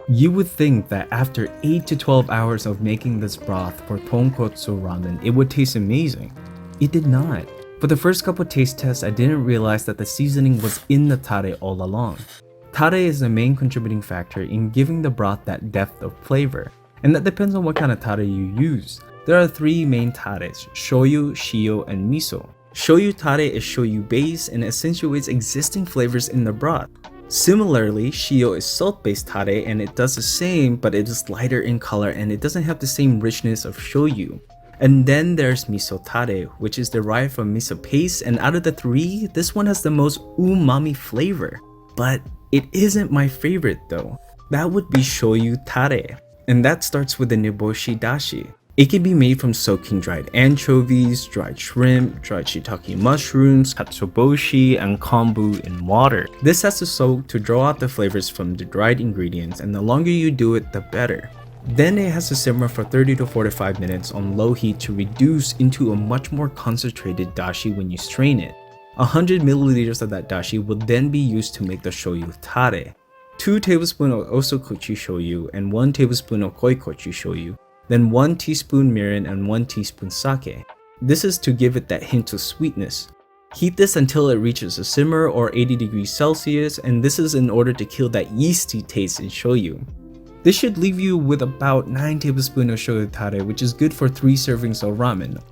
You would think that after 8 to 12 hours of making this broth for Tonkotsu Ramen, it would taste amazing. It did not. For the first couple taste tests, I didn't realize that the seasoning was in the tare all along. Tare is the main contributing factor in giving the broth that depth of flavor, and that depends on what kind of tare you use. There are 3 main tares: Shoyu, Shio, and Miso. Shoyu tare is shoyu base and accentuates existing flavors in the broth. Similarly, Shio is salt-based tare and it does the same, but it is lighter in color and it doesn't have the same richness of shoyu. And then there's Miso tare, which is derived from miso paste, and out of the 3, this one has the most umami flavor. But it isn't my favorite though. That would be Shoyu tare, and that starts with the niboshi dashi. It can be made from soaking dried anchovies, dried shrimp, dried shiitake mushrooms, katsuobushi, and kombu in water. This has to soak to draw out the flavors from the dried ingredients, and the longer you do it, the better. Then it has to simmer for 30 to 45 minutes on low heat to reduce into a much more concentrated dashi when you strain it. 100 milliliters of that dashi will then be used to make the shoyu tare. 2 tablespoons of usukuchi shoyu and 1 tablespoon of koikuchi shoyu. Then 1 teaspoon mirin and 1 teaspoon sake. This is to give it that hint of sweetness. Heat this until it reaches a simmer or 80 degrees Celsius, and this is in order to kill that yeasty taste in shoyu. This should leave you with about 9 tablespoons of shoyu tare, which is good for 3 servings of ramen.